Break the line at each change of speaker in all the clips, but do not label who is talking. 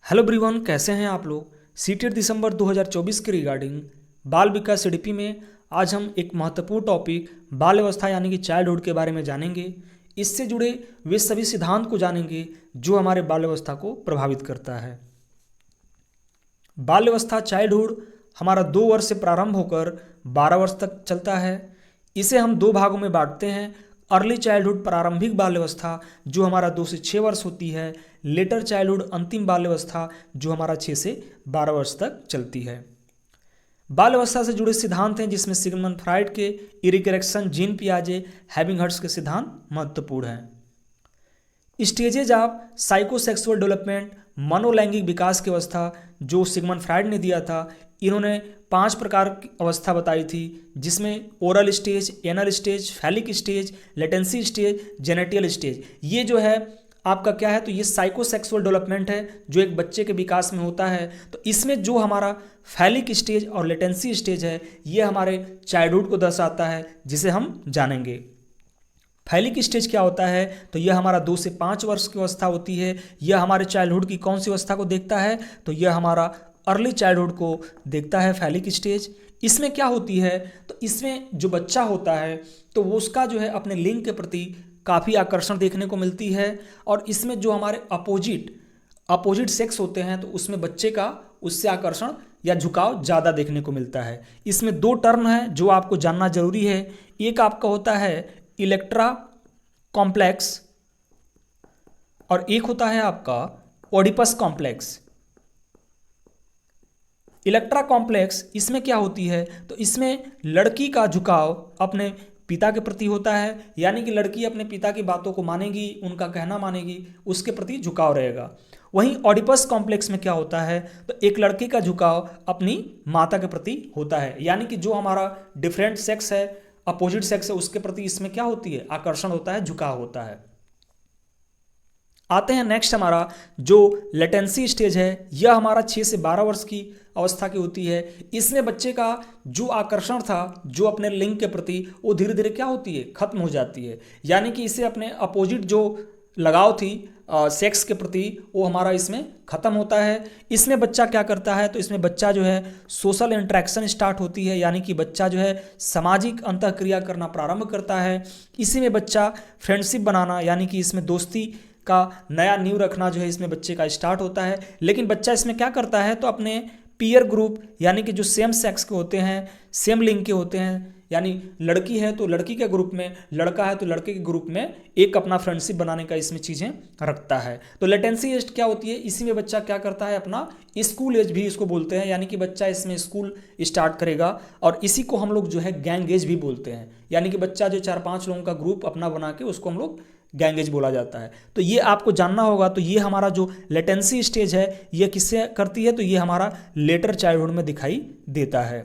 Hello everyone, कैसे हैं आप लोग। सीटेट दिसंबर 2024 के रिगार्डिंग बाल विकास सीडीपी में आज हम एक महत्वपूर्ण टॉपिक बाल अवस्था यानी कि चाइल्डहुड के बारे में जानेंगे। इससे जुड़े वे सभी सिद्धांत को जानेंगे जो हमारे बाल अवस्था को प्रभावित करता है। बाल अवस्था चाइल्डहुड हमारा 2 वर्ष से प्रारंभ होकर 12 वर्ष तक चलता है। इसे हम 2 भागों में बांटते हैं। अर्ली चाइल्डहुड प्रारंभिक बाल अवस्था जो हमारा 2 से 6 वर्ष होती है। लेटर चाइल्डहुड अंतिम बाल अवस्था जो हमारा 6 से 12 वर्ष तक चलती है। बाल अवस्था से जुड़े सिद्धांत हैं जिसमें सिगमंड फ्राइड के इरिक एरिक्सन, जीन पियाजे, हैबिंगहर्ट्ज के सिद्धांत महत्वपूर्ण हैं। स्टेजेज ऑफ साइकोसेक्सुअल डेवलपमेंट, मनोलैंगिक विकास की अवस्था जो सिगमंड फ्राइड ने दिया था। इन्होंने 5 प्रकार की अवस्था बताई थी जिसमें oral stage, anal stage, phallic stage, latency stage, genital stage. ये जो है आपका क्या है, तो ये साइकोसेक्सुअल डेवलपमेंट है जो एक बच्चे के विकास में होता है। तो इसमें जो हमारा फैलिक स्टेज और लेटेंसी स्टेज है ये हमारे चाइल्डहुड को दर्शाता है जिसे हम जानेंगे। फैलिक स्टेज क्या होता है, तो यह हमारा 2 से 5 वर्ष की अवस्था होती है। यह हमारे चाइल्डहुड की कौन सी अवस्था को देखता है, तो यह हमारा अर्ली चाइल्डहुड को देखता है फैलिक स्टेज। इसमें क्या होती है, तो इसमें जो बच्चा होता है तो वो उसका जो है अपने लिंग के प्रति काफ़ी आकर्षण देखने को मिलती है। और इसमें जो हमारे अपोजिट सेक्स होते हैं तो उसमें बच्चे का उससे आकर्षण या झुकाव ज़्यादा देखने को मिलता है। इसमें 2 टर्म हैं जो आपको जानना जरूरी है। एक आपका होता है इलेक्ट्रा कॉम्प्लेक्स और एक होता है आपका ओडिपस कॉम्प्लेक्स। इलेक्ट्रा कॉम्प्लेक्स इसमें क्या होती है, तो इसमें लड़की का झुकाव अपने पिता के प्रति होता है, यानी कि लड़की अपने पिता की बातों को मानेगी, उनका कहना मानेगी, उसके प्रति झुकाव रहेगा। वहीं ऑडिपस कॉम्प्लेक्स में क्या होता है, तो एक लड़के का झुकाव अपनी माता के प्रति होता है, यानी कि जो हमारा डिफरेंट सेक्स है, अपोजिट सेक्स है, उसके प्रति इसमें क्या होती है, आकर्षण होता है, झुकाव होता है। आते हैं नेक्स्ट हमारा जो लेटेंसी स्टेज है, यह हमारा 6 से 12 वर्ष की अवस्था की होती है। इसमें बच्चे का जो आकर्षण था जो अपने लिंग के प्रति वो धीरे धीरे क्या होती है, खत्म हो जाती है, यानी कि इसे अपने अपोजिट जो लगाव थी सेक्स के प्रति वो हमारा इसमें खत्म होता है। इसमें बच्चा क्या करता है, तो इसमें बच्चा जो है सोशल इंटरेक्शन स्टार्ट होती है, यानी कि बच्चा जो है सामाजिक अंतःक्रिया करना प्रारंभ करता है। इसी में बच्चा फ्रेंडशिप बनाना यानी कि इसमें दोस्ती का नया नींव रखना जो है इसमें बच्चे का स्टार्ट होता है। लेकिन बच्चा इसमें क्या करता है, तो अपने पीयर ग्रुप यानी कि जो सेम सेक्स के होते हैं, सेम लिंग के होते हैं, यानी लड़की है तो लड़की के ग्रुप में, लड़का है तो लड़के के ग्रुप में एक अपना फ्रेंडशिप बनाने का इसमें चीज़ें रखता है। तो लेटेंसी एज क्या होती है, इसी में बच्चा क्या करता है, अपना स्कूल एज भी इसको बोलते हैं, यानी कि बच्चा इसमें स्कूल स्टार्ट करेगा। और इसी को हम लोग जो है गैंग एज भी बोलते हैं, यानी कि बच्चा जो 4-5 लोगों का ग्रुप अपना बना के उसको हम लोग गैंग एज बोला जाता है। तो ये आपको जानना होगा। तो ये हमारा जो लेटेंसी स्टेज है ये किससे करती है, तो ये हमारा लेटर चाइल्डहुड में दिखाई देता है।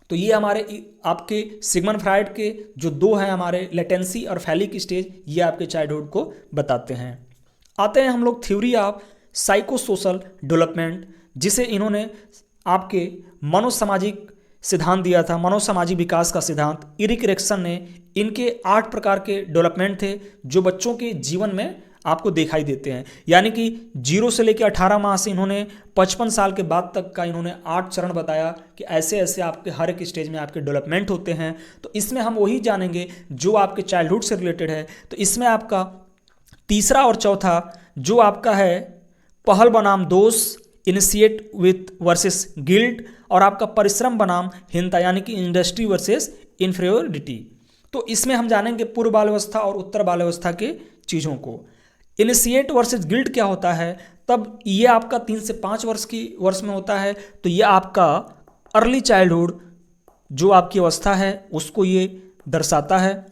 तो ये हमारे आपके सिगमंड फ्राइड के जो 2 हैं हमारे लेटेंसी और फैलिक स्टेज, ये आपके चाइल्डहुड को बताते हैं। आते हैं हम लोग थ्योरी ऑफ साइकोसोशल डेवलपमेंट, जिसे इन्होंने आपके मनोसामाजिक सिद्धांत दिया था, मनोसामाजिक विकास का सिद्धांत। इरिक एरिक्सन ने इनके 8 प्रकार के डेवलपमेंट थे जो बच्चों के जीवन में आपको दिखाई देते हैं, यानी कि 0 से लेकर 18 माह से इन्होंने 55 साल के बाद तक का इन्होंने 8 चरण बताया कि ऐसे ऐसे आपके हर एक स्टेज में आपके डेवलपमेंट होते हैं। तो इसमें हम वही जानेंगे जो आपके चाइल्डहुड से रिलेटेड है। तो इसमें आपका तीसरा और चौथा जो आपका है पहल बनाम दोष, इनिशिएट विथ वर्सेस गिल्ट, और आपका परिश्रम बनाम हिंता यानी कि इंडस्ट्री वर्सेस इन्फीरियोरिटी। तो इसमें हम जानेंगे पूर्व बाल अवस्था और उत्तर बाल अवस्था के चीज़ों को। इनिशिएट वर्सेस गिल्ट क्या होता है, तब ये आपका 3 से 5 वर्ष में होता है। तो ये आपका अर्ली चाइल्डहुड जो आपकी अवस्था है उसको ये दर्शाता है।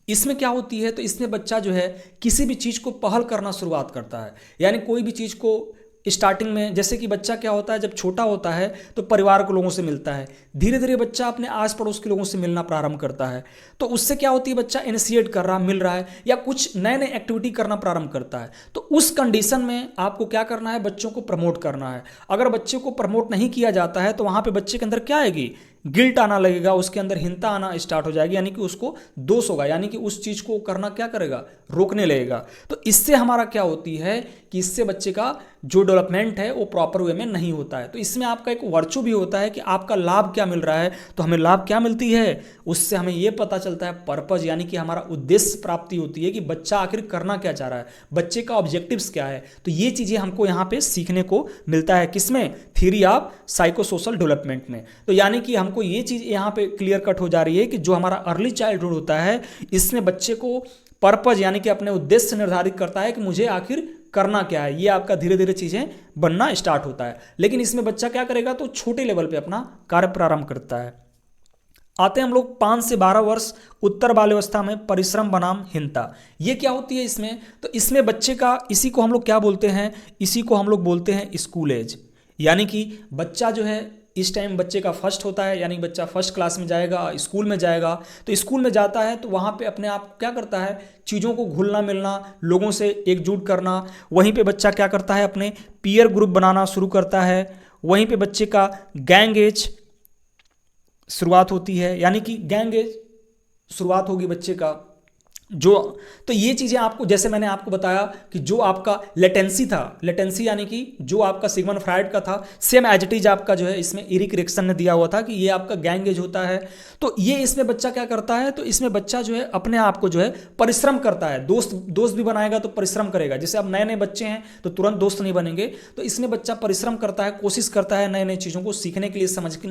इसमें क्या होती है, तो इसमें बच्चा जो है किसी भी चीज़ को पहल करना शुरुआत करता है, यानी कोई भी चीज़ को स्टार्टिंग में, जैसे कि बच्चा क्या होता है जब छोटा होता है तो परिवार के लोगों से मिलता है, धीरे धीरे बच्चा अपने आस पड़ोस के लोगों से मिलना प्रारंभ करता है। तो उससे क्या होती है, बच्चा इनिशिएट कर रहा, मिल रहा है या कुछ नए नए एक्टिविटी करना प्रारंभ करता है। तो उस कंडीशन में आपको क्या करना है, बच्चों को प्रमोट करना है। अगर बच्चे को प्रमोट नहीं किया जाता है तो वहाँ पर बच्चे के अंदर क्या आएगी, गिल्ट आना लगेगा, उसके अंदर हिंता आना स्टार्ट हो जाएगी, यानी कि उसको दोष होगा, यानी कि उस चीज़ को करना क्या करेगा, रोकने लगेगा। तो इससे हमारा क्या होती है कि इससे बच्चे का जो डेवलपमेंट है वो प्रॉपर वे में नहीं होता है। तो इसमें आपका एक वर्चू भी होता है कि आपका लाभ क्या मिल रहा है। तो हमें लाभ क्या मिलती है, उससे हमें ये पता चलता है पर्पज, यानी कि हमारा उद्देश्य प्राप्ति होती है कि बच्चा आखिर करना क्या चाह रहा है, बच्चे का ऑब्जेक्टिव्स क्या है। तो ये चीज़ें हमको यहाँ पे सीखने को मिलता है, किसमें, theory of psycho social development में। तो यानी कि हमको ये चीज़ यहाँ पे क्लियर कट हो जा रही है कि जो हमारा अर्ली चाइल्डहुड होता है इसमें बच्चे को पर्पज यानी कि अपने उद्देश्य निर्धारित करता है कि मुझे आखिर करना क्या है। ये आपका धीरे धीरे चीज़ें बनना स्टार्ट होता है। लेकिन इसमें बच्चा क्या करेगा, तो छोटे लेवल पे अपना कार्य प्रारंभ करता है। आते हैं हम लोग 5 से 12 वर्ष उत्तर बाल्यावस्था में परिश्रम बनाम हीनता। ये क्या होती है इसमें, तो इसमें बच्चे का, इसी को हम लोग क्या बोलते हैं, इसी को हम लोग बोलते हैं स्कूल एज। यानी कि बच्चा जो है इस टाइम बच्चे का फर्स्ट होता है, यानी बच्चा फर्स्ट क्लास में जाएगा, स्कूल में जाएगा। तो स्कूल में जाता है तो वहाँ पे अपने आप क्या करता है, चीज़ों को घुलना मिलना, लोगों से एकजुट करना। वहीं पे बच्चा क्या करता है, अपने पीयर ग्रुप बनाना शुरू करता है। वहीं पे बच्चे का गैंग एज शुरुआत होती है, यानी कि गैंग एज शुरुआत होगी बच्चे का जो। तो ये चीज़ें आपको, जैसे मैंने आपको बताया कि जो आपका लेटेंसी था, लेटेंसी यानी कि जो आपका सिगमंड फ्राइड का था, सेम एज इट इज आपका जो है इसमें इरिक एरिक्सन ने दिया हुआ था कि ये आपका गैंग एज होता है। तो ये इसमें बच्चा क्या करता है, तो इसमें बच्चा जो है अपने आप को जो है परिश्रम करता है। दोस्त भी बनाएगा तो परिश्रम करेगा। जैसे अब नए नए बच्चे हैं तो तुरंत दोस्त नहीं बनेंगे, तो इसमें बच्चा परिश्रम करता है, कोशिश करता है नए नए चीज़ों को सीखने के लिए,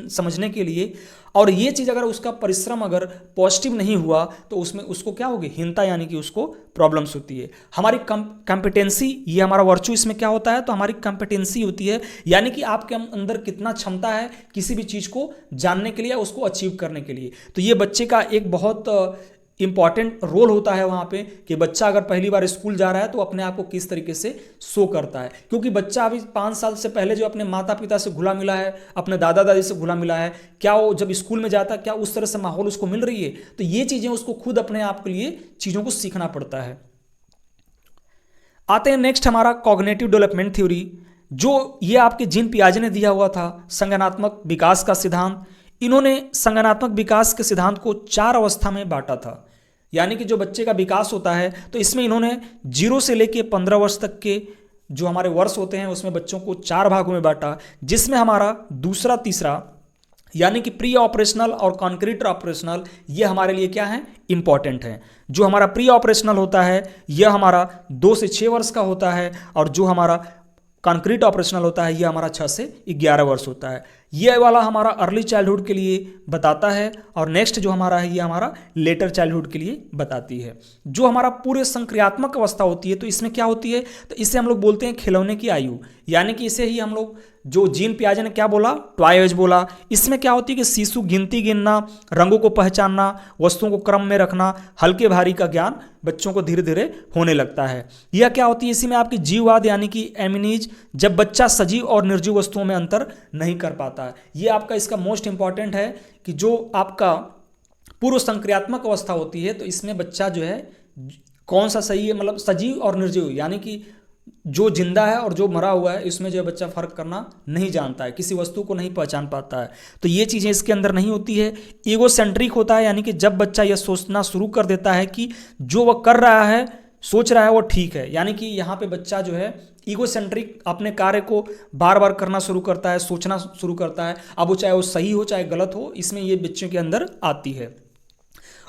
समझने के लिए। और ये चीज़ अगर उसका परिश्रम अगर पॉजिटिव नहीं हुआ तो उसमें उसको क्या होगी, हीनता, यानी कि उसको प्रॉब्लम्स होती है। हमारी कंपिटेंसी, ये हमारा वर्चू इसमें क्या होता है, तो हमारी कंपिटेंसी होती है, यानी कि आपके अंदर कितना क्षमता है किसी भी चीज़ को जानने के लिए, उसको अचीव करने के लिए। तो ये बच्चे का एक बहुत इंपॉर्टेंट रोल होता है वहाँ पे कि बच्चा अगर पहली बार स्कूल जा रहा है तो अपने आप को किस तरीके से शो करता है। क्योंकि बच्चा अभी 5 साल से पहले जो अपने माता पिता से घुला मिला है, अपने दादा दादी से घुला मिला है, क्या वो जब स्कूल में जाता है क्या उस तरह से माहौल उसको मिल रही है। तो ये चीज़ें उसको खुद अपने आप के लिए चीज़ों को सीखना पड़ता है। आते हैं नेक्स्ट हमारा कॉग्निटिव डेवलपमेंट थ्योरी, जो ये आपके जीन पियाजे ने दिया हुआ था, संज्ञानात्मक विकास का सिद्धांत। इन्होंने संज्ञानात्मक विकास के सिद्धांत को 4 अवस्था में बांटा था। यानी कि जो बच्चे का विकास होता है तो इसमें इन्होंने 0 से लेके 15 वर्ष तक के जो हमारे वर्ष होते हैं उसमें बच्चों को 4 भागों में बांटा, जिसमें हमारा दूसरा तीसरा यानी कि प्री ऑपरेशनल और कॉन्क्रीट ऑपरेशनल, ये हमारे लिए क्या है, इंपॉर्टेंट है। जो हमारा प्री ऑपरेशनल होता है यह हमारा 2 से 6 वर्ष का होता है, और जो हमारा कॉन्क्रीट ऑपरेशनल होता है यह हमारा 6 से 11 वर्ष होता है। ये वाला हमारा अर्ली चाइल्डहुड के लिए बताता है, और नेक्स्ट जो हमारा है ये हमारा लेटर चाइल्डहुड के लिए बताती है। जो हमारा पूरे संक्रियात्मक अवस्था होती है तो इसमें क्या होती है, तो इसे हम लोग बोलते हैं खिलौने की आयु, यानी कि इसे ही हम लोग, जो जीन पियाजे ने क्या बोला, टॉय एज बोला। इसमें क्या होती है कि शिशु गिनती गिनना, रंगों को पहचानना, वस्तुओं को क्रम में रखना, हल्के भारी का ज्ञान बच्चों को धीरे धीरे होने लगता है। यह क्या होती है, इसी में आपकी जीववाद यानी कि एमिनीज, जब बच्चा सजीव और निर्जीव वस्तुओं में अंतर नहीं कर पाता है। ये आपका इसका मोस्ट इंपॉर्टेंट है कि जो आपका पूर्व संक्रियात्मक अवस्था होती है तो इसमें बच्चा जो है कौन सा सही है, मतलब सजीव और निर्जीव, यानी कि जो जिंदा है और जो मरा हुआ है, इसमें जो है बच्चा फर्क करना नहीं जानता है, किसी वस्तु को नहीं पहचान पाता है। तो ये चीज़ें इसके अंदर नहीं होती है। ईगो सेंट्रिक होता है, यानी कि जब बच्चा यह सोचना शुरू कर देता है कि जो वह कर रहा है, सोच रहा है वो ठीक है, यानी कि यहाँ पे बच्चा जो है ईगो सेंट्रिक अपने कार्य को बार बार करना शुरू करता है, सोचना शुरू करता है। अब वो चाहे वो सही हो चाहे गलत हो, इसमें ये बच्चों के अंदर आती है।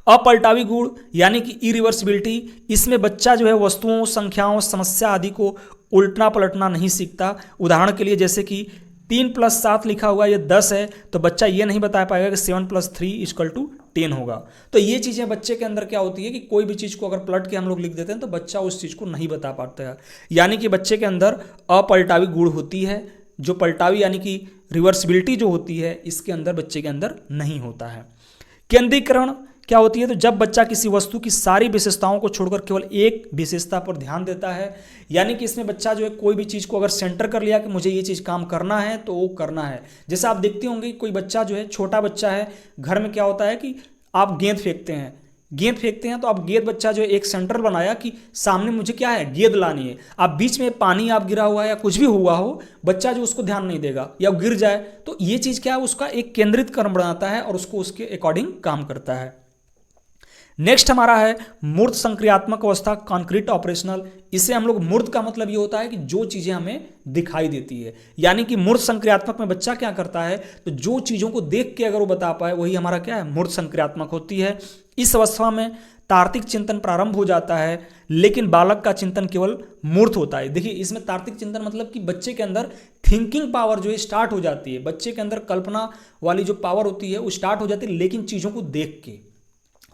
अपलटावी गुण यानी कि इरिवर्सिबिलिटी, इसमें बच्चा जो है वस्तुओं, संख्याओं, समस्या आदि को उल्टना पलटना नहीं सीखता। उदाहरण के लिए जैसे कि 3 + 7 लिखा हुआ ये 10 है, तो बच्चा ये नहीं बता पाएगा कि 7 + 3 = 10 होगा। तो ये चीज़ें बच्चे के अंदर क्या होती है कि कोई भी चीज़ को अगर पलट के हम लोग लिख देते हैं तो बच्चा उस चीज़ को नहीं बता पाता है, यानी कि बच्चे के अंदर अपलटावी गुण होती है। जो पलटावी यानी कि रिवर्सिबिलिटी जो होती है, इसके अंदर बच्चे के अंदर नहीं होता है। केंद्रीकरण क्या होती है, तो जब बच्चा किसी वस्तु की सारी विशेषताओं को छोड़कर केवल एक विशेषता पर ध्यान देता है, यानी कि इसमें बच्चा जो है कोई भी चीज़ को अगर सेंटर कर लिया कि मुझे ये चीज़ काम करना है तो वो करना है। जैसे आप देखते होंगे कोई बच्चा जो है, छोटा बच्चा है, घर में क्या होता है कि आप गेंद फेंकते हैं तो आप गेंद, बच्चा जो है एक सेंटर बनाया कि सामने मुझे क्या है, गेंद लानी है। आप बीच में पानी आप गिरा हुआ है या कुछ भी हुआ हो, बच्चा जो उसको ध्यान नहीं देगा या गिर जाए, तो ये चीज़ क्या है, उसका एक केंद्रित कर्म बनाता है और उसको उसके अकॉर्डिंग काम करता है। नेक्स्ट हमारा है मूर्त संक्रियात्मक अवस्था, कॉन्क्रीट ऑपरेशनल। इसे हम लोग, मूर्त का मतलब ये होता है कि जो चीजें हमें दिखाई देती है, यानी कि मूर्त संक्रियात्मक में बच्चा क्या करता है, तो जो चीजों को देख के अगर वो बता पाए वही हमारा क्या है, मूर्त संक्रियात्मक होती है। इस अवस्था में तार्किक चिंतन प्रारंभ हो जाता है, लेकिन बालक का चिंतन केवल मूर्त होता है। देखिए इसमें तार्किक चिंतन मतलब कि बच्चे के अंदर थिंकिंग पावर जो है स्टार्ट हो जाती है, बच्चे के अंदर कल्पना वाली जो पावर होती है वो स्टार्ट हो जाती है, लेकिन चीज़ों को देख के।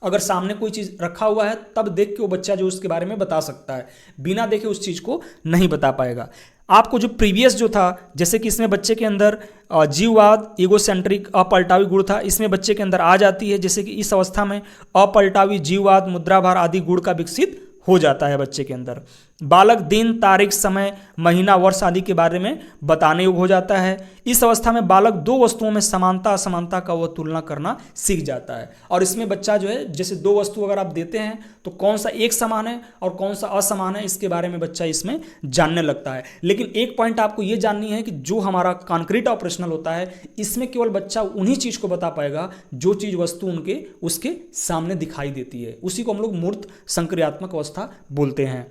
अगर सामने कोई चीज़ रखा हुआ है तब देख के वो बच्चा जो उसके बारे में बता सकता है, बिना देखे उस चीज़ को नहीं बता पाएगा। आपको जो प्रीवियस जो था, जैसे कि इसमें बच्चे के अंदर जीववाद, ईगोसेंट्रिक, अपलटावी गुण था, इसमें बच्चे के अंदर आ जाती है। जैसे कि इस अवस्था में अपलटावी, जीववाद, मुद्राभार आदि गुण का विकसित हो जाता है बच्चे के अंदर। बालक दिन, तारीख, समय, महीना, वर्ष आदि के बारे में बताने योग्य हो जाता है। इस अवस्था में बालक दो वस्तुओं में समानता असमानता का वह तुलना करना सीख जाता है। और इसमें बच्चा जो है, जैसे दो वस्तु अगर आप देते हैं तो कौन सा एक समान है और कौन सा असमान है, इसके बारे में बच्चा इसमें जानने लगता है। लेकिन एक पॉइंट आपको ये जाननी है कि जो हमारा कॉन्क्रीट ऑपरेशनल होता है, इसमें केवल बच्चा उन्हीं चीज को बता पाएगा जो चीज वस्तु उनके उसके सामने दिखाई देती है। उसी को हम लोग मूर्त संक्रियात्मक अवस्था बोलते हैं।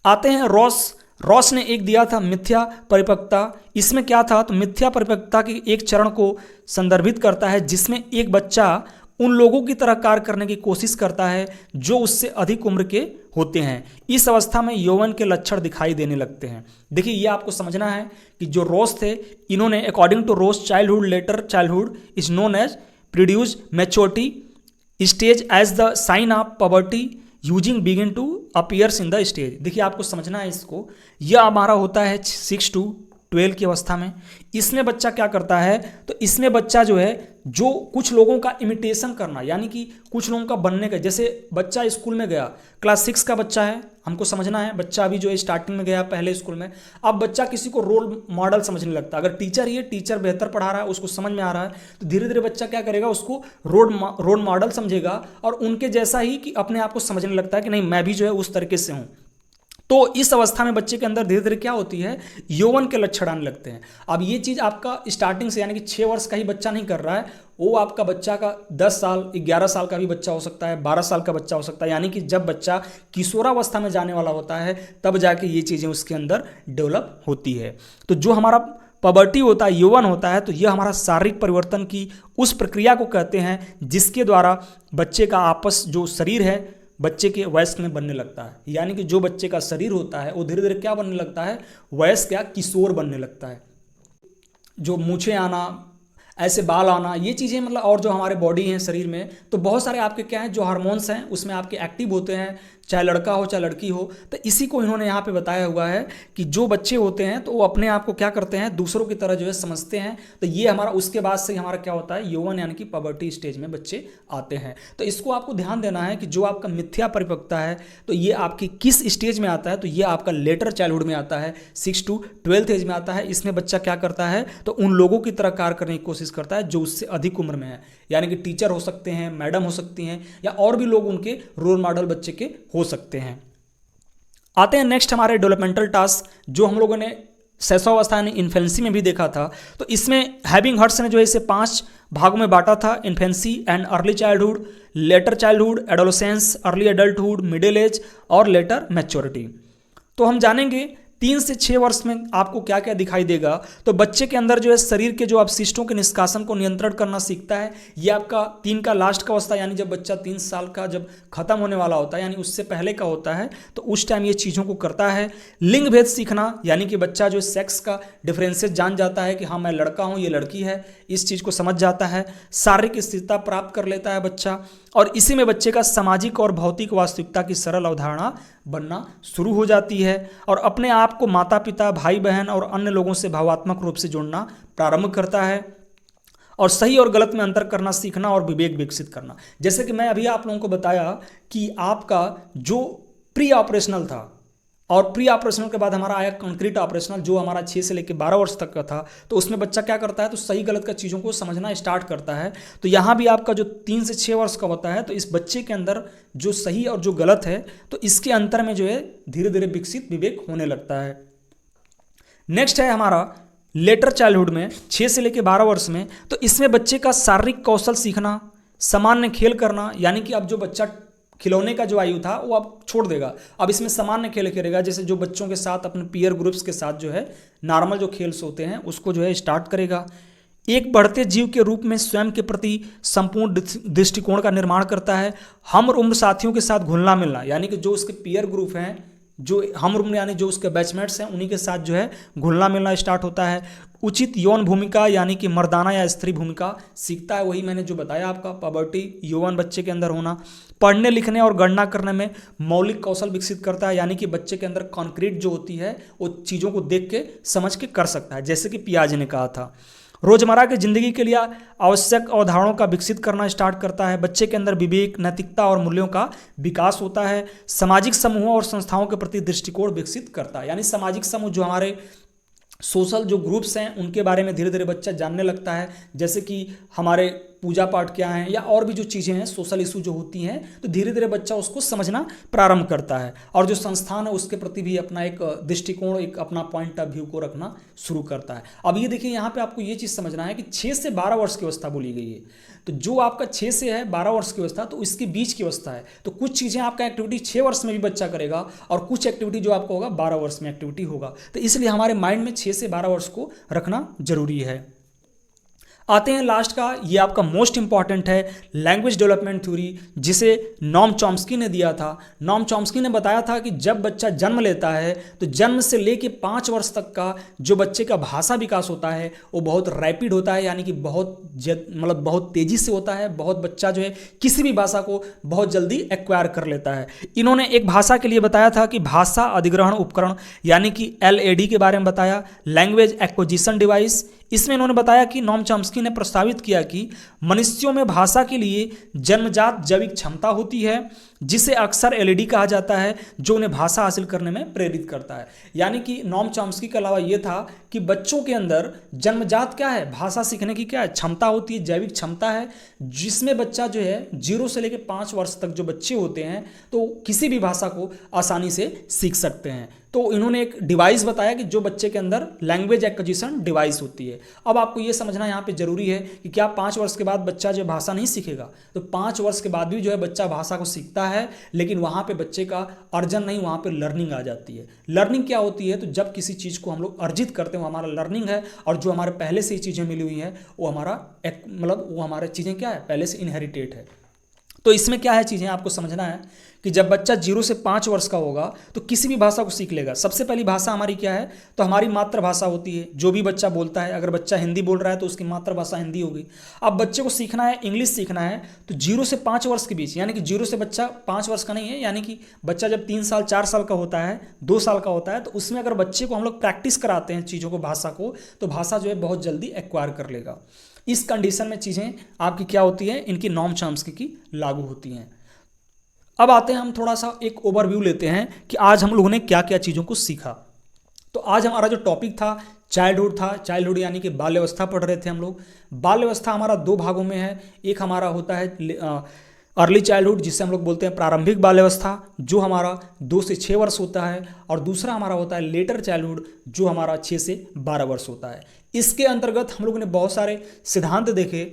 आते हैं रॉस ने एक दिया था मिथ्या परिपक्वता। इसमें क्या था, तो मिथ्या परिपक्वता के एक चरण को संदर्भित करता है जिसमें एक बच्चा उन लोगों की तरह कार्य करने की कोशिश करता है जो उससे अधिक उम्र के होते हैं। इस अवस्था में यौवन के लक्षण दिखाई देने लगते हैं। देखिए ये आपको समझना है कि जो रॉस थे, इन्होंने according to Ross childhood, later childhood is known as produce maturity stage as the sign of poverty using begin to appears in the stage. देखिए आपको समझना है इसको, यह हमारा होता है 6 to 12 की अवस्था में। इसमें बच्चा क्या करता है, तो इसमें बच्चा जो है जो कुछ लोगों का इमिटेशन करना, यानी कि कुछ लोगों का बनने का। जैसे बच्चा स्कूल में गया, क्लास 6 का बच्चा है, हमको समझना है बच्चा अभी जो है स्टार्टिंग में गया पहले स्कूल में। अब बच्चा किसी को रोल मॉडल समझने लगता है। अगर टीचर ही है, टीचर बेहतर पढ़ा रहा है, उसको समझ में आ रहा है, तो धीरे धीरे बच्चा क्या करेगा, उसको रोल मॉडल समझेगा और उनके जैसा ही कि अपने आप को समझने लगता है कि नहीं मैं भी जो है उस तरीके से हूँ। तो इस अवस्था में बच्चे के अंदर धीरे धीरे क्या होती है, यौवन के लक्षण आने लगते हैं। अब ये चीज़ आपका स्टार्टिंग से, यानी कि 6 वर्ष का ही बच्चा नहीं कर रहा है, वो आपका बच्चा का 10 साल 11 साल का भी बच्चा हो सकता है, 12 साल का बच्चा हो सकता है। यानी कि जब बच्चा किशोरावस्था में जाने वाला होता है तब जाके ये चीज़ें उसके अंदर डेवलप होती है। तो जो हमारा पबर्टी होता है, यौवन होता है, तो यह हमारा शारीरिक परिवर्तन की उस प्रक्रिया को कहते हैं जिसके द्वारा बच्चे का आपस जो शरीर है बच्चे के वयस्क में बनने लगता है। यानी कि जो बच्चे का शरीर होता है वो धीरे धीरे क्या बनने लगता है, वयस्क या किशोर बनने लगता है। जो मूछें आना, ऐसे बाल आना, ये चीज़ें मतलब, और जो हमारे बॉडी हैं शरीर में, तो बहुत सारे आपके क्या हैं जो हार्मोन्स हैं उसमें आपके एक्टिव होते हैं, चाहे लड़का हो चाहे लड़की हो। तो इसी को इन्होंने यहाँ पे बताया हुआ है कि जो बच्चे होते हैं तो वो अपने आप को क्या करते हैं, दूसरों की तरह जो है समझते हैं। तो ये हमारा उसके बाद से हमारा क्या होता है, यौवन यानी कि पबर्टी स्टेज में बच्चे आते हैं। तो इसको आपको ध्यान देना है कि जो आपका मिथ्या परिपक्वता है तो ये आपकी किस स्टेज में आता है, तो ये आपका लेटर चाइल्डहुड में आता है, 6 to 12 एज में आता है। इसमें बच्चा क्या करता है, तो उन लोगों की तरह कार्य करने की कोशिश करता है जो उससे अधिक उम्र में है, यानी कि टीचर हो सकते हैं, मैडम हो सकती हैं, या और भी लोग उनके रोल मॉडल बच्चे के हो सकते हैं। आते हैं नेक्स्ट हमारे डेवलपमेंटल टास्क, जो हम लोगों ने शैशवावस्था यानी इन्फेंसी में भी देखा था। तो इसमें हैविंग हर्ट्स ने जो है इसे 5 भागों में बांटा था, infancy and early childhood, later childhood, adolescence, early adulthood, middle age और लेटर मैच्योरिटी। तो हम जानेंगे 3 से 6 वर्ष में आपको क्या क्या दिखाई देगा। तो बच्चे के अंदर जो है शरीर के जो अपशिष्टों के निष्कासन को नियंत्रण करना सीखता है। ये आपका 3 का लास्ट का अवस्था, यानी जब बच्चा 3 साल का जब खत्म होने वाला होता है, यानी उससे पहले का होता है, तो उस टाइम ये चीज़ों को करता है। लिंग भेद सीखना, यानी कि बच्चा जो सेक्स का डिफरेंसेस जान जाता है कि हाँ मैं लड़का हूँ ये लड़की है, इस चीज़ को समझ जाता है। शारीरिक स्थिरता प्राप्त कर लेता है बच्चा, और इसी में बच्चे का सामाजिक और भौतिक वास्तविकता की सरल अवधारणा बनना शुरू हो जाती है, और अपने आप को माता पिता, भाई बहन और अन्य लोगों से भावात्मक रूप से जोड़ना प्रारंभ करता है, और सही और गलत में अंतर करना सीखना और विवेक विकसित करना। जैसे कि मैं अभी आप लोगों को बताया कि आपका जो प्री ऑपरेशनल था, और प्री ऑपरेशनल के बाद हमारा आया कंक्रीट ऑपरेशनल, जो हमारा 6 से लेकर 12 वर्ष तक का था। तो उसमें बच्चा क्या करता है, तो सही गलत का चीज़ों को समझना स्टार्ट करता है। तो यहाँ भी आपका जो 3 से 6 वर्ष का होता है, तो इस बच्चे के अंदर जो सही और जो गलत है, तो इसके अंतर में जो है धीरे धीरे विकसित विवेक होने लगता है। नेक्स्ट है हमारा लेटर चाइल्डहुड में 6 से लेकर 12 वर्ष में। तो इसमें बच्चे का शारीरिक कौशल सीखना, सामान्य खेल करना, यानी कि अब जो बच्चा खिलौने का जो आयु था वो अब छोड़ देगा, अब इसमें सामान्य खेल खेलेगा, जैसे जो बच्चों के साथ अपने पीयर ग्रुप्स के साथ जो है नॉर्मल जो खेल्स होते हैं उसको जो है स्टार्ट करेगा। एक बढ़ते जीव के रूप में स्वयं के प्रति संपूर्ण दृष्टिकोण का निर्माण करता है। हम उम्र साथियों के साथ घुलना मिलना, यानी कि जो उसके पीयर ग्रुप हैं, जो हम उम्र यानी जो उसके बैचमेट्स हैं, उन्हीं के साथ जो है घुलना मिलना स्टार्ट होता है। उचित यौन भूमिका यानी कि मर्दाना या स्त्री भूमिका सीखता है, वही मैंने जो बताया आपका पबर्टी यौवन बच्चे के अंदर होना। पढ़ने लिखने और गणना करने में मौलिक कौशल विकसित करता है, यानी कि बच्चे के अंदर कॉन्क्रीट जो होती है वो चीज़ों को देख के समझ के कर सकता है, जैसे कि पियाजे ने कहा था। रोजमर्रा की जिंदगी के लिए आवश्यक अवधारणाओं का विकसित करना स्टार्ट करता है। बच्चे के अंदर विवेक, नैतिकता और मूल्यों का विकास होता है। सामाजिक समूहों और संस्थाओं के प्रति दृष्टिकोण विकसित करता है, यानी सामाजिक समूह जो हमारे सोशल जो ग्रुप्स हैं उनके बारे में धीरे धीरे बच्चा जानने लगता है, जैसे कि हमारे पूजा पाठ क्या है या और भी जो चीज़ें हैं सोशल इशू जो होती हैं, तो धीरे धीरे बच्चा उसको समझना प्रारंभ करता है और जो संस्थान है उसके प्रति भी अपना एक दृष्टिकोण, एक अपना पॉइंट ऑफ व्यू को रखना शुरू करता है। अब ये देखिए यहाँ पे आपको ये चीज़ समझना है कि 6 से 12 वर्ष की अवस्था बोली गई है, तो जो आपका 6 से है 12 वर्ष की अवस्था, तो इसके बीच की अवस्था है, तो कुछ चीज़ें आपका एक्टिविटी 6 वर्ष में भी बच्चा करेगा और कुछ एक्टिविटी जो आपका होगा 12 वर्ष में एक्टिविटी होगा, तो इसलिए हमारे माइंड में 6 से 12 वर्ष को रखना जरूरी है। आते हैं लास्ट का, ये आपका मोस्ट इंपॉर्टेंट है, लैंग्वेज डेवलपमेंट थ्योरी, जिसे नॉम चॉम्स्की ने दिया था। नॉम चॉम्स्की ने बताया था कि जब बच्चा जन्म लेता है तो जन्म से लेके 5 वर्ष तक का जो बच्चे का भाषा विकास होता है वो बहुत रैपिड होता है, यानी कि बहुत तेज़ी से होता है। बहुत बच्चा जो है किसी भी भाषा को बहुत जल्दी एक्वायर कर लेता है। इन्होंने एक भाषा के लिए बताया था कि भाषा अधिग्रहण उपकरण यानी कि LAD के बारे में बताया, लैंग्वेज एक्विजिशन डिवाइस। इसमें इन्होंने बताया कि नॉम चॉम्स्की ने प्रस्तावित किया कि मनुष्यों में भाषा के लिए जन्मजात जैविक क्षमता होती है, जिसे अक्सर LAD कहा जाता है, जो उन्हें भाषा हासिल करने में प्रेरित करता है। यानी कि नॉम चॉम्स्की के अलावा ये था कि बच्चों के अंदर जन्मजात क्या है, भाषा सीखने की क्या है, क्षमता होती है, जैविक क्षमता है, जिसमें बच्चा जो है 0 से लेकर 5 वर्ष तक जो बच्चे होते हैं तो किसी भी भाषा को आसानी से सीख सकते हैं। तो इन्होंने एक डिवाइस बताया कि जो बच्चे के अंदर लैंग्वेज एक्विजिशन डिवाइस होती है। अब आपको ये समझना यहाँ पे जरूरी है कि क्या 5 वर्ष के बाद बच्चा जो भाषा नहीं सीखेगा, तो 5 वर्ष के बाद भी जो है बच्चा भाषा को सीखता है, लेकिन वहाँ पे बच्चे का अर्जन नहीं, वहाँ पे लर्निंग आ जाती है। लर्निंग क्या होती है, तो जब किसी चीज़ को हम लोग अर्जित करते हैं वो हमारा लर्निंग है, और जो हमारे पहले से ही चीज़ें मिली हुई हैं वो हमारा वो हमारे चीज़ें क्या है, पहले से इनहेरिटेड है। तो इसमें क्या है, चीज़ें आपको समझना है कि जब बच्चा 0 से 5 वर्ष का होगा तो किसी भी भाषा को सीख लेगा। सबसे पहली भाषा हमारी क्या है, तो हमारी मातृभाषा होती है, जो भी बच्चा बोलता है। अगर बच्चा हिंदी बोल रहा है तो उसकी मातृभाषा हिंदी होगी। अब बच्चे को सीखना है, इंग्लिश सीखना है, तो 0 से 5 वर्ष के बीच, यानी कि 0 से बच्चा 5 वर्ष का नहीं है, यानी कि बच्चा जब 3 साल 4 साल का होता है, 2 साल का होता है, तो उसमें अगर बच्चे को हम लोग प्रैक्टिस कराते हैं चीज़ों को, भाषा को, तो भाषा जो है बहुत जल्दी एक्वायर कर लेगा। इस कंडीशन में चीज़ें आपकी क्या होती है, इनकी नॉम चॉम्स्की की लागू होती हैं। अब आते हैं हम थोड़ा सा एक ओवरव्यू लेते हैं कि आज हम लोगों ने क्या क्या चीज़ों को सीखा। तो आज हमारा जो टॉपिक था चाइल्डहुड था। चाइल्डहुड यानी कि बाल्यावस्था पढ़ रहे थे हम लोग। बाल्यावस्था हमारा 2 भागों में है। एक हमारा होता है अर्ली चाइल्डहुड, जिससे हम लोग बोलते हैं प्रारंभिक बाल्यावस्था, जो हमारा 2 से 6 वर्ष होता है, और दूसरा हमारा होता है लेटर चाइल्डहुड, जो हमारा 6 से 12 वर्ष होता है। इसके अंतर्गत हम लोगों ने बहुत सारे सिद्धांत देखे,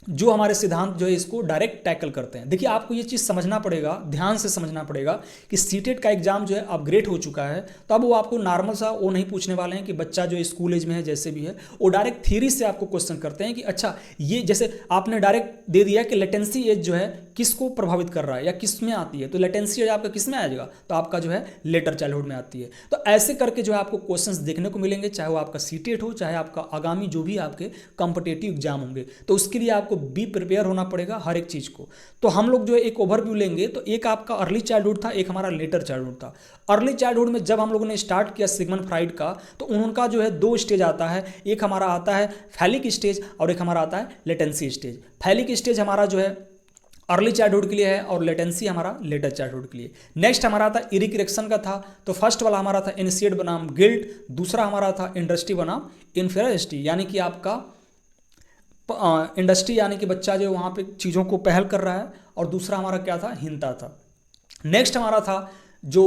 जो हमारे सिद्धांत जो है इसको डायरेक्ट टैकल करते हैं। देखिए आपको ये चीज़ समझना पड़ेगा, ध्यान से समझना पड़ेगा कि सीटेट का एग्जाम जो है अपग्रेड हो चुका है, तो अब वो आपको नॉर्मल सा वो नहीं पूछने वाले हैं कि बच्चा जो स्कूल एज में है जैसे भी है, वो डायरेक्ट थ्योरी से आपको क्वेश्चन करते हैं कि अच्छा ये जैसे आपने डायरेक्ट दे दिया कि लेटेंसी एज जो है किसको प्रभावित कर रहा है या किस में आती है, तो लेटेंसी एज आपका किस में आ जाएगा, तो आपका जो है लेटर चाइल्डहुड में आती है। तो ऐसे करके जो है आपको क्वेश्चंस देखने को मिलेंगे, चाहे वो आपका सीटेट हो, चाहे आपका आगामी जो भी आपके कॉम्पिटिटिव एग्जाम होंगे। तो उसके लिए आपको बी प्रिपेयर होना पड़ेगा हर एक चीज़ को। तो हम लोग जो है एक ओवरव्यू लेंगे, तो एक आपका अर्ली चाइल्डहुड था, एक हमारा लेटर चाइल्डहुड था। अर्ली चाइल्डहुड में जब हम लोगों ने स्टार्ट किया सिगमंड फ्राइड का, तो उनका जो है 2 स्टेज आता है। एक हमारा आता है फैलिक स्टेज और एक हमारा आता है लेटेंसी स्टेज। फैलिक स्टेज हमारा जो है अर्ली चाइल्डहुड के लिए है और लेटेंसी हमारा लेटर चाइल्डहुड के लिए। नेक्स्ट हमारा था इरिक इरेक्शन का था। तो फर्स्ट वाला हमारा था इनिशिएट बनाम गिल्ट, दूसरा हमारा था इंडस्ट्री बनाम इन्फीरियरिटी, यानी कि आपका इंडस्ट्री यानी कि बच्चा जो वहाँ पे चीज़ों को पहल कर रहा है, और दूसरा हमारा क्या था, हीनता था। नेक्स्ट हमारा था जो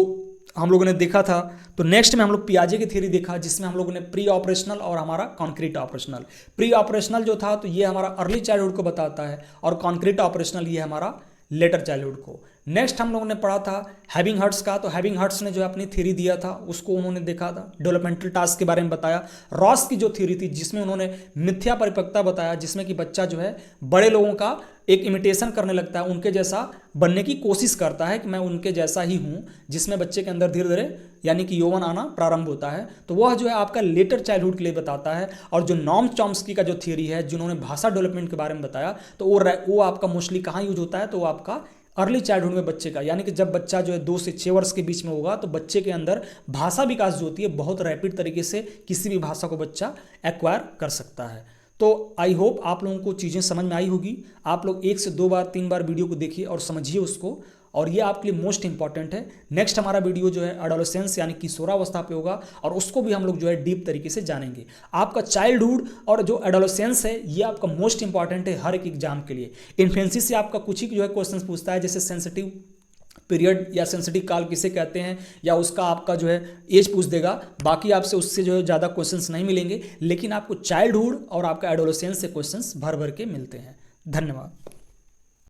हम लोगों ने देखा था। तो नेक्स्ट में हम लोग पियाजे की थ्योरी देखा, जिसमें हम लोगों ने प्री ऑपरेशनल और हमारा कॉन्क्रीट ऑपरेशनल। प्री ऑपरेशनल जो था तो ये हमारा अर्ली चाइल्डहुड को बताता है, और कॉन्क्रीट ऑपरेशनल ये हमारा लेटर चाइल्डहुड को। नेक्स्ट हम लोगों ने पढ़ा था हैविंग हर्ट्स का। तो हैविंग हर्ट्स ने जो है अपनी थ्योरी दिया था, उसको उन्होंने देखा था, डेवलपमेंटल टास्क के बारे में बताया। रॉस की जो थ्योरी थी, जिसमें उन्होंने मिथ्या परिपक्वता बताया, जिसमें कि बच्चा जो है बड़े लोगों का एक इमिटेशन करने लगता है, उनके जैसा बनने की कोशिश करता है कि मैं उनके जैसा ही हूँ, जिसमें बच्चे के अंदर धीरे धीरे यानी कि यौवन आना प्रारंभ होता है। तो वह जो है आपका लेटर चाइल्डहुड के लिए बताता है। और जो नॉर्म चॉम्स्की का जो थ्योरी है, जिन्होंने भाषा डेवलपमेंट के बारे में बताया, तो वो आपका मोस्टली कहाँ यूज होता है, तो वो आपका अर्ली चाइल्डहुड में बच्चे का, यानी कि जब बच्चा जो है 2 से 6 वर्ष के बीच में होगा, तो बच्चे के अंदर भाषा विकास जो होती है बहुत रैपिड तरीके से किसी भी भाषा को बच्चा एक्वायर कर सकता है। तो आई होप आप लोगों को चीज़ें समझ में आई होगी। आप लोग 1 से 2 बार 3 बार वीडियो को देखिए और समझिए उसको, और ये आपके लिए मोस्ट इंपॉर्टेंट है। नेक्स्ट हमारा वीडियो जो है एडोलेसेंस यानी किशोरावस्था पे होगा, और उसको भी हम लोग जो है डीप तरीके से जानेंगे। आपका चाइल्डहुड और जो एडोलेसेंस है, ये आपका मोस्ट इंपॉर्टेंट है हर एक एग्जाम के लिए। इन्फेंसी से आपका कुछ ही जो है क्वेश्चन पूछता है, जैसे सेंसिटिव पीरियड या सेंसिटिव काल किसे कहते हैं, या उसका आपका जो है एज पूछ देगा। बाकी आपसे उससे जो है ज़्यादा क्वेश्चंस नहीं मिलेंगे, लेकिन आपको चाइल्डहुड और आपका एडोलेसेंस से क्वेश्चंस भर भर के मिलते हैं। धन्यवाद।